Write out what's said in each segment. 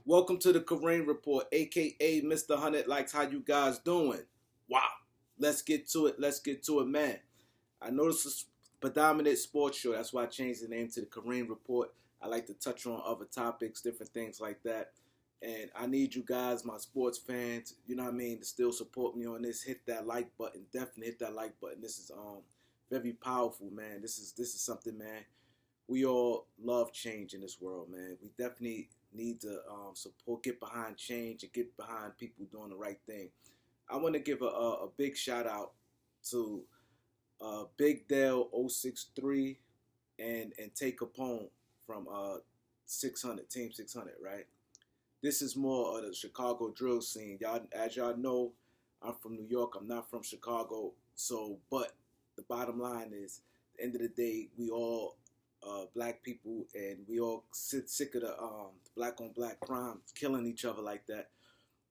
Welcome to the Kareem Report, aka Mr. 100 Likes. How you guys doing? Wow. Let's get to it. Let's get to it, man. I know this is a predominant sports show. That's why I changed the name to the Kareem Report. I like to touch on other topics, different things like that. And I need you guys, my sports fans, you know what I mean, to still support me on this. Hit that like button. Definitely hit that like button. This is very powerful, man. This is something, man. We all love change in this world, man. We definitely need to support, get behind change, and get behind people doing the right thing. I want to give a big shout out to Big Dale 063 and Tay Capone from 600 Team 600, right? This is more of the Chicago drill scene. Y'all, as y'all know, I'm from New York. I'm not from Chicago. So, but the bottom line is, at the end of the day, we all black people, and we all sick of the black on black crime, killing each other like that.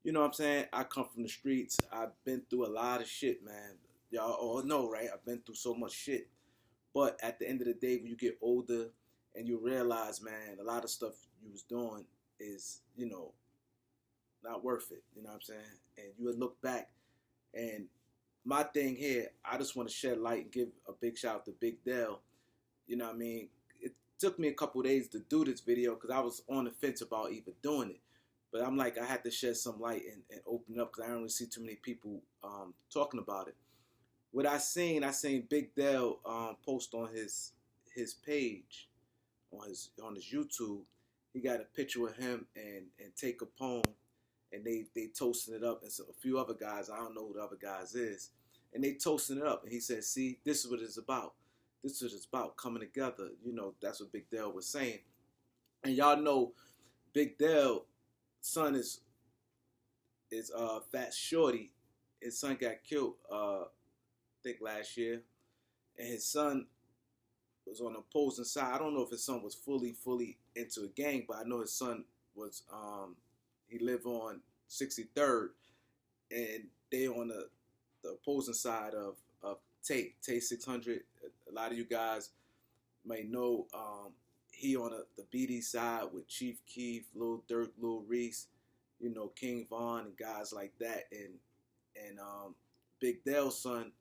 You know what I'm saying? I come from the streets. I've been through a lot of shit, man. Y'all all know, right? I've been through so much shit. But at the end of the day, when you get older and you realize, man, a lot of stuff you was doing is, not worth it. You know what I'm saying? And you would look back, and my thing here, I just want to shed light and give a big shout out to Big Dell. You know what I mean? It took me a couple days to do this video because I was on the fence about even doing it. But I'm like, I had to shed some light and open up because I don't really see too many people talking about it. What I seen Big Dell post on his page, on his YouTube. He got a picture of him and Tay Capone, and they toasting it up, and so a few other guys. I don't know who the other guys is, and they toasting it up. And he said, "See, this is what it's about. This is what it's about, coming together." That's what Big Dell was saying. And y'all know, Big Dell son is Fat Shorty. His son got killed, I think last year, and his son was on the opposing side. I don't know if his son was fully into a gang, but I know his son was. He lived on 63rd, and they on the opposing side of Tay 600. A lot of you guys may know he on the BD side with Chief Keef, Lil Durk, Lil Reese, King Von and guys like that, and Big Dell's son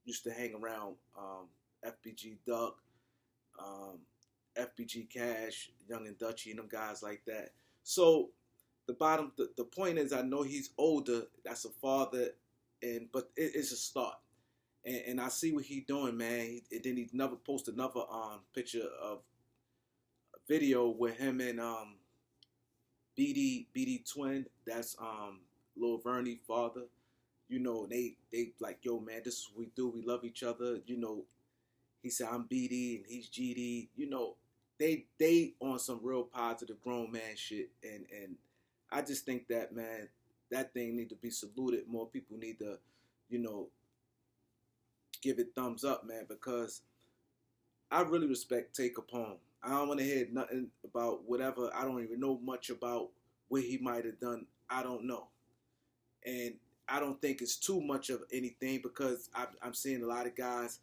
used to hang around FBG Duck, FBG Cash, Young and Dutchy, and them guys like that. So the point is, I know he's older. That's a father, but it's a start. And I see what he doing, man. And then he never posted another picture of a video with him and BD Twin. That's Lil Vernie father. They like, yo, man, this is what we do. We love each other. He said I'm BD and he's GD. They on some real positive grown man shit, and I just think that, man, that thing need to be saluted. More people need to, give it thumbs up, man, because I really respect Tay Capone. I don't want to hear nothing about whatever. I don't even know much about what he might have done. I don't know. And I don't think it's too much of anything because I'm seeing a lot of guys.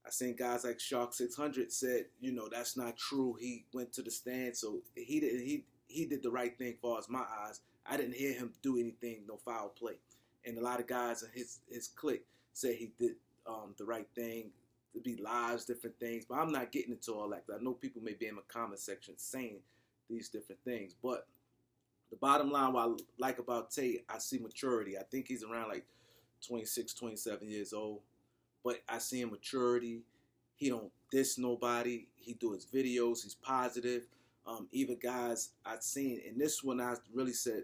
I seen guys like Shark 600 said, that's not true. He went to the stand, so he did the right thing, as far as my eyes. I didn't hear him do anything, no foul play. And a lot of guys in his clique said he did the right thing, to be lives, different things. But I'm not getting into all that. I know people may be in the comment section saying these different things. But the bottom line, what I like about Tay, I see maturity. I think he's around like 26, 27 years old. But I see him maturity. He don't diss nobody. He do his videos. He's positive. Even guys I've seen, and this one I really said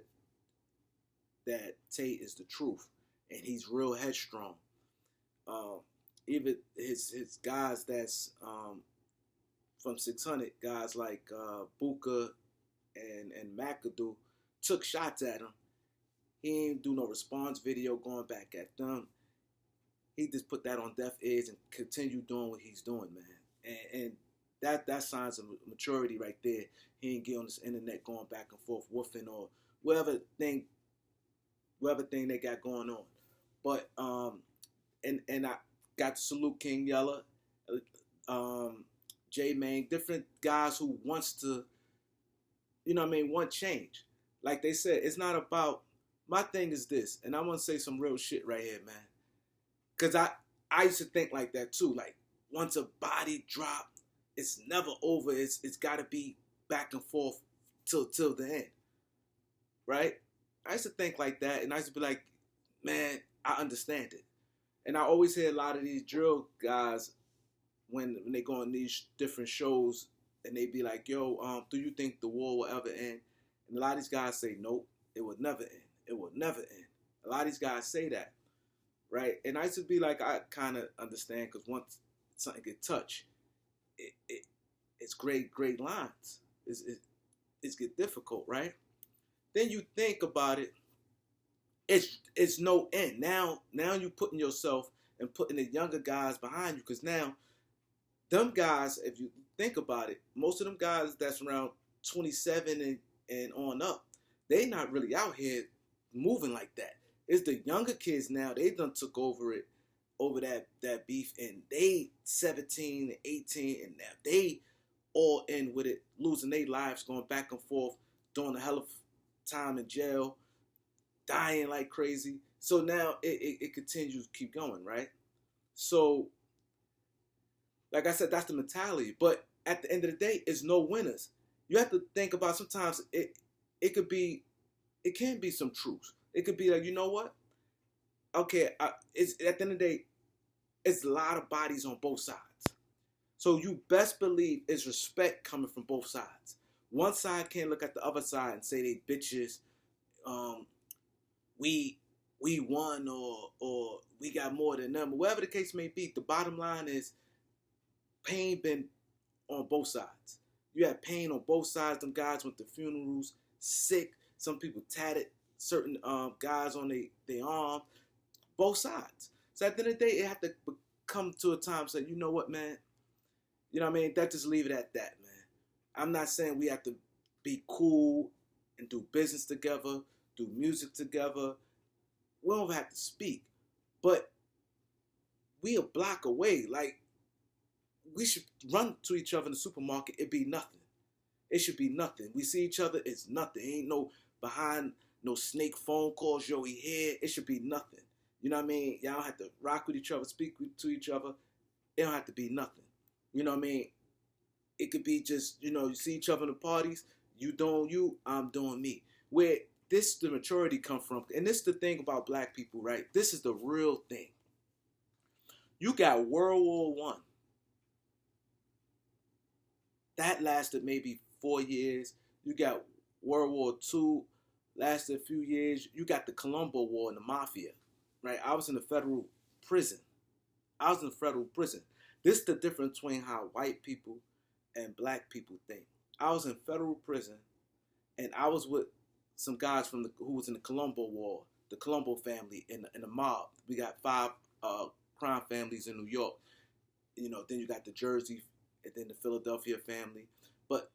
that Tay is the truth, and he's real headstrong. Even his guys that's from 600, guys like Buka and McAdoo took shots at him. He ain't do no response video going back at them. He just put that on deaf ears and continue doing what he's doing, man. And that signs of maturity right there. He ain't get on this internet going back and forth woofing or whatever thing they got going on. But and I got to salute King Yeller, J Main, different guys who wants to, want change. Like they said, it's not about. My thing is this, and I want to say some real shit right here, man. Cause I used to think like that too. Like once a body drop, it's never over. It's got to be back and forth till the end, right? I used to think like that, and I used to be like, man, I understand it. And I always hear a lot of these drill guys when they go on these different shows, and they be like, yo, do you think the war will ever end? And a lot of these guys say, nope, it will never end. It will never end. A lot of these guys say that, right? And I used to be like, I kind of understand, because once something get touched, it's great lines. It's get difficult, right? Then you think about it, it's no end. Now you putting yourself and putting the younger guys behind you, because now them guys, if you think about it, most of them guys that's around 27 and on up, they not really out here moving like that. It's the younger kids now. They done took over that beef, and they 17 and 18, and now they all in with it, losing their lives, going back and forth, doing a hell of time in jail, dying like crazy. So now it continues to keep going, right? So, like I said, that's the mentality. But at the end of the day, it's no winners. You have to think about, sometimes it can be some truth. It could be like, you know what? Okay, it's at the end of the day, it's a lot of bodies on both sides. So you best believe it's respect coming from both sides. One side can't look at the other side and say they bitches, we won, or we got more than them, or whatever the case may be. The bottom line is, pain been on both sides. You had pain on both sides. Them guys went to funerals, sick. Some people tatted certain guys on their arm. Both sides. So at the end of the day, it had to come to a time say, you know what, man? You know what I mean? That just leave it at that, man. I'm not saying we have to be cool and do business together, do music together. We don't have to speak. But we a block away. Like, we should run to each other in the supermarket. It'd be nothing. It should be nothing. We see each other, it's nothing. Ain't no behind, no snake phone calls, yo, he here. It should be nothing. You know what I mean? Y'all don't have to rock with each other, speak to each other. It don't have to be nothing. You know what I mean? It could be just, you see each other in the parties. You doing you, I'm doing me. Where the maturity come from. And this is the thing about black people, right? This is the real thing. You got World War I. That lasted maybe 4 years. You got World War II, lasted a few years. You got the Colombo War and the Mafia, right? I was in the federal prison. This is the difference between how white people and black people think. I was in federal prison, and I was with some guys who was in the Colombo War, the Colombo family, in the mob. We got 5 crime families in New York. Then you got the Jersey, and then the Philadelphia family. But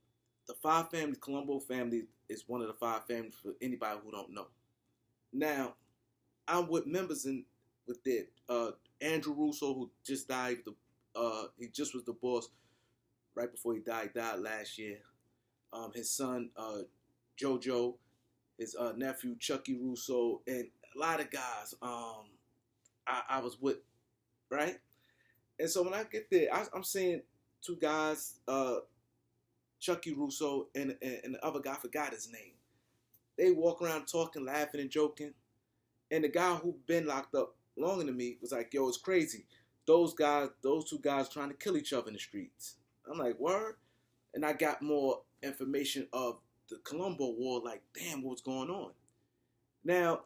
the 5 families, Colombo family is one of the 5 families for anybody who don't know. Now, I'm with members with Andrew Russo, who just died. He just was the boss right before he died. He died last year. His son, JoJo, his nephew, Chucky Russo, and a lot of guys I was with, right? And so when I get there, I'm seeing 2 guys, Chucky Russo and the other guy, I forgot his name. They walk around talking, laughing, and joking. And the guy who been locked up longer than me was like, yo, it's crazy. Those 2 guys trying to kill each other in the streets. I'm like, word? And I got more information of the Colombo War, like, damn, what's going on? Now,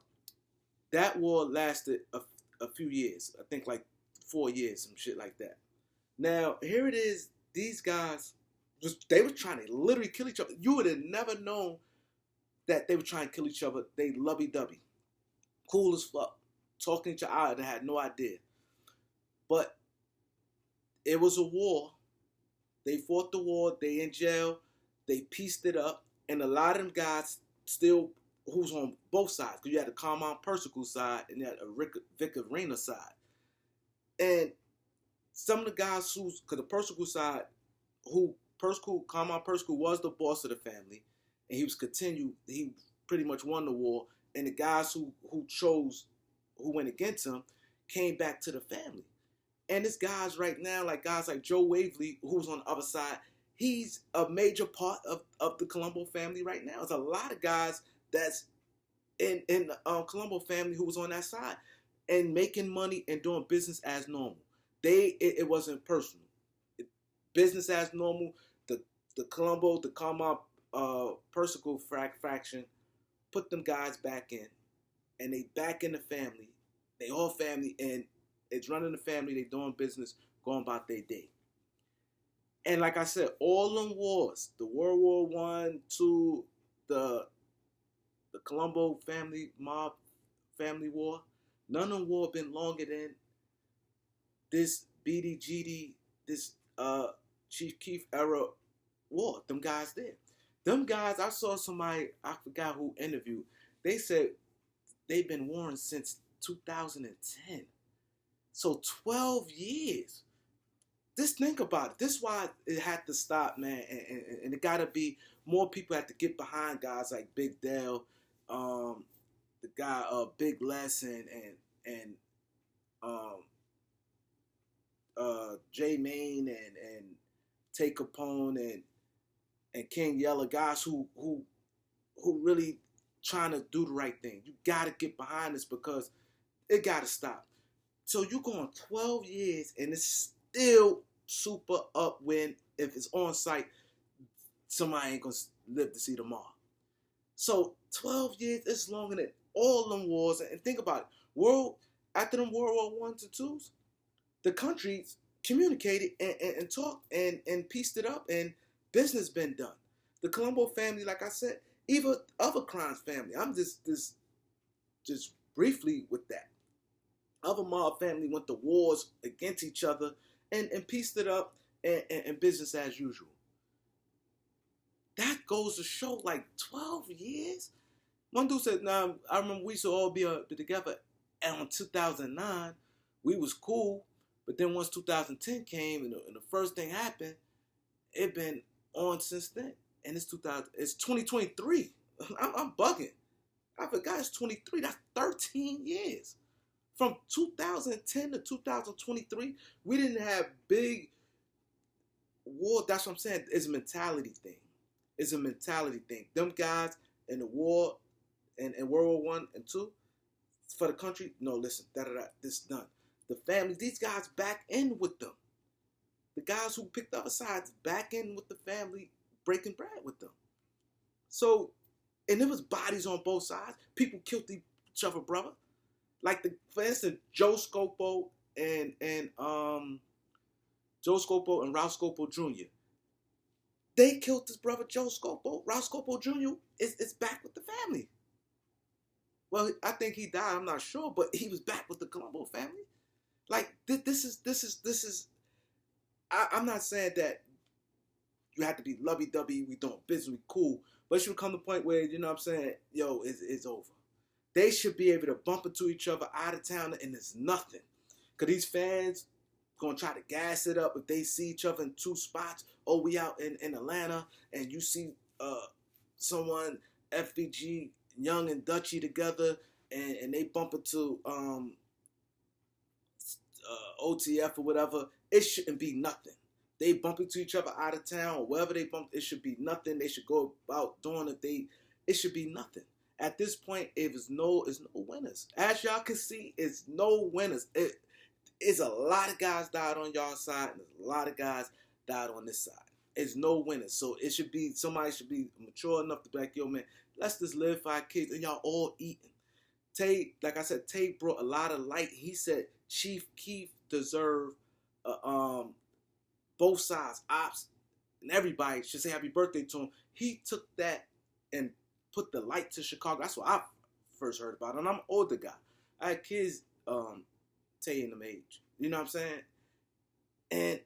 that war lasted a few years. I think like 4 years, some shit like that. Now, here it is. These guys, they were trying to literally kill each other. You would have never known that they were trying to kill each other. They lovey-dovey. Cool as fuck. Talking to each other, I had no idea. But it was a war. They fought the war. They in jail. They pieced it up. And a lot of them guys still, who's on both sides. Because you had the Carmine Persico side and you had a Vic Arena side. And some of the guys because the Persico side, Carmine Persico was the boss of the family. And he pretty much won the war, and the guys who went against him came back to the family. And this guys right now, like guys like Joe Waverly, who's on the other side, he's a major part of the Colombo family right now. There's a lot of guys that's in the Colombo family who was on that side and making money and doing business as normal. It wasn't personal. Business as normal. The Colombo, the Karma Persical faction put them guys back in, and they back in the family. They all family, and it's running the family. They doing business, going about their day. And like I said, all them wars, the World War One, II, the Colombo family mob family war, none of them war been longer than this BDGD, this Chief Keef era war. Them guys did. Them guys, I saw somebody, I forgot who interviewed, they said they've been warring since 2010. So 12 years. Just think about it. This is why it had to stop, man. And it got to be, more people have to get behind guys like Big Dale, the guy Big Les, and J Main and Tay Capone and King Yella, guys who really trying to do the right thing. You got to get behind this because it got to stop. So you're going 12 years and it's still super upwind. If it's on site, somebody ain't going to live to see tomorrow. So 12 years is longer than all them wars. And think about it. After them World War I's and II's, the countries communicated and talked and pieced it up, and business been done. The Colombo family, like I said, even other crimes family. I'm just briefly with that. Other mob family went to wars against each other and pieced it up and business as usual. That goes to show, like, 12 years? One dude said, nah, I remember we used to all be together, and in 2009, we was cool, but then once 2010 came and the first thing happened, it been on since then. And it's 2023. I'm bugging. I forgot it's 23. That's 13 years. From 2010 to 2023, we didn't have big war. That's what I'm saying. It's a mentality thing. It's a mentality thing. Them guys in the war and World War I and II for the country, no, listen, this is done. The family, these guys back in with them. The guys who picked the other sides back in with the family, breaking bread with them. So, and there was bodies on both sides. People killed each other, brother. Like, for instance, Joe Scopo and Ralph Scopo Jr. They killed this brother Joe Scopo. Ralph Scopo Jr. is back with the family. Well, I think he died. I'm not sure, but he was back with the Colombo family. Like, this is. I'm not saying that you have to be lovey-dovey. We doing business. We cool, but it should come to the point where, you know what I'm saying, yo, it's over. They should be able to bump into each other out of town, and it's nothing. Because these fans going to try to gas it up if they see each other in two spots. Oh, we out in Atlanta, and you see someone, FBG, Young and Dutchy together, and they bump into OTF or whatever. It shouldn't be nothing. They bump into each other out of town, or wherever they bump, it should be nothing. They should go about doing it should be nothing. At this point, it's no winners. As y'all can see, it's no winners. It's a lot of guys died on y'all side, and there's a lot of guys died on this side. It's no winners. So it should be, somebody should be mature enough to be like, yo, man, let's just live for our kids, and y'all all eating. Tay, like I said, Tay brought a lot of light. He said Chief Keef deserved both sides, ops, and everybody should say happy birthday to him. He took that and put the light to Chicago. That's what I first heard about it. And I'm an older guy. I had kids Tay in them age. You know what I'm saying? And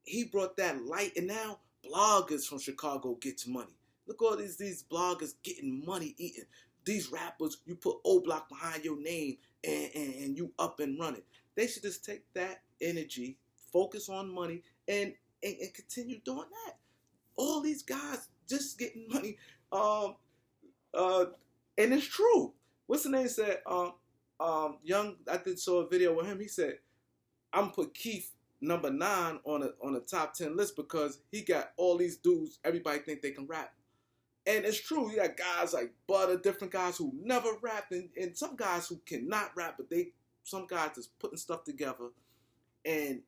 he brought that light, and now bloggers from Chicago gets money. Look at all these bloggers getting money, eating. These rappers, you put O Block behind your name and you up and running. They should just take that energy, focus on money, and continue doing that. All these guys just getting money. Uh, and it's true. What's the name said? Young. I did saw a video with him. He said, "I'm gonna put Keith number 9 on a top 10 list because he got all these dudes. Everybody think they can rap, and it's true. You got guys like Butter, different guys who never rapped, and some guys who cannot rap, but some guys just putting stuff together, and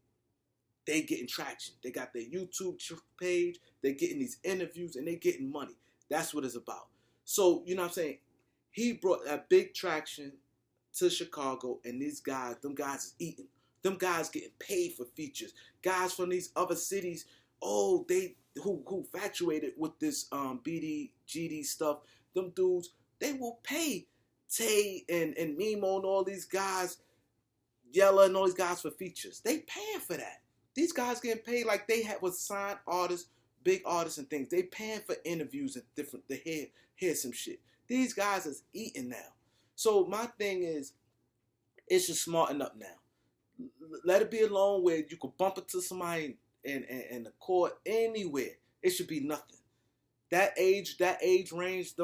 they getting traction. They got their YouTube page. They're getting these interviews, and they getting money. That's what it's about. So you know what I'm saying? He brought that big traction to Chicago, and these guys, them guys is eating. Them guys getting paid for features. Guys from these other cities, they who infatuated with this BD, GD stuff. Them dudes, they will pay Tay and Mimo and all these guys, Yella and all these guys for features. They paying for that. These guys getting paid like they was signed artists, big artists and things. They paying for interviews and different to hear some shit. These guys is eating now. So my thing is, it's just smarten up now. Let it be alone where you could bump into somebody in the court anywhere. It should be nothing. That age range,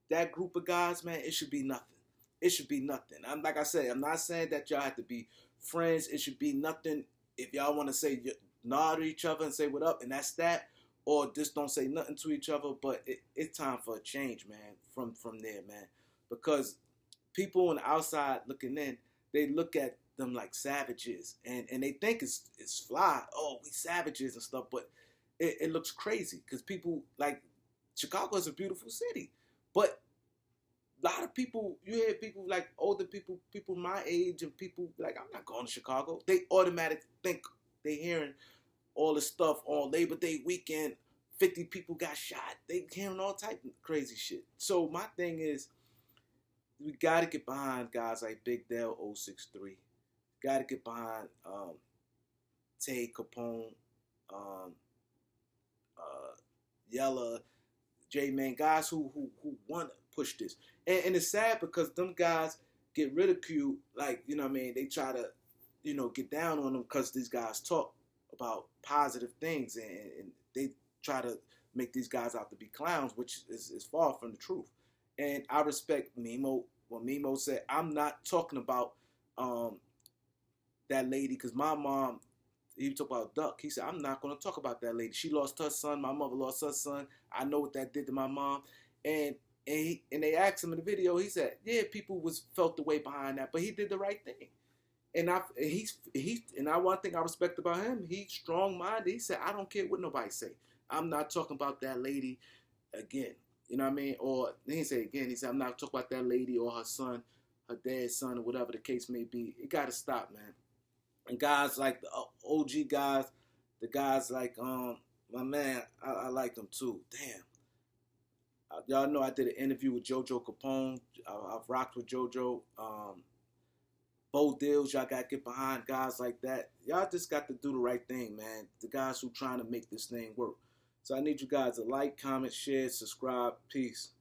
that group of guys, man, it should be nothing. It should be nothing. Like I said, I'm not saying that y'all have to be friends. It should be nothing. If y'all want to say nod to each other and say what up, and that's that, or just don't say nothing to each other. But it's time for a change, man. From there, man, because people on the outside looking in, they look at them like savages, and they think it's fly. Oh, we savages and stuff, but it looks crazy because people like Chicago is a beautiful city, but a lot of people, you hear people like older people my age, and people like, I'm not going to Chicago. They automatically think they hearing all this stuff on Labor Day weekend. 50 people got shot. They hearing all type of crazy shit. So my thing is, we got to get behind guys like Big Dell 063. Got to get behind Tay, Capone, Yella, J-Man, guys who want to push this. And it's sad because them guys get ridiculed, like, you know what I mean? They try to, get down on them because these guys talk about positive things, and they try to make these guys out to be clowns, which is far from the truth. And I respect Mimo. When Mimo said, I'm not talking about that lady, because my mom, he talked about Duck. He said, I'm not going to talk about that lady. She lost her son. My mother lost her son. I know what that did to my mom. And they asked him in the video, he said, yeah, people felt the way behind that, but he did the right thing. And one thing I respect about him, he's strong-minded. He said, I don't care what nobody say. I'm not talking about that lady again. You know what I mean? Or he didn't say again. He said, I'm not talking about that lady or her son, her dad's son, or whatever the case may be. It got to stop, man. And guys like the OG guys, the guys like my man, I like them too. Damn. Y'all know I did an interview with JoJo Capone. I've rocked with JoJo. Bo Deals, y'all got to get behind guys like that. Y'all just got to do the right thing, man. The guys who trying to make this thing work. So I need you guys to like, comment, share, subscribe. Peace.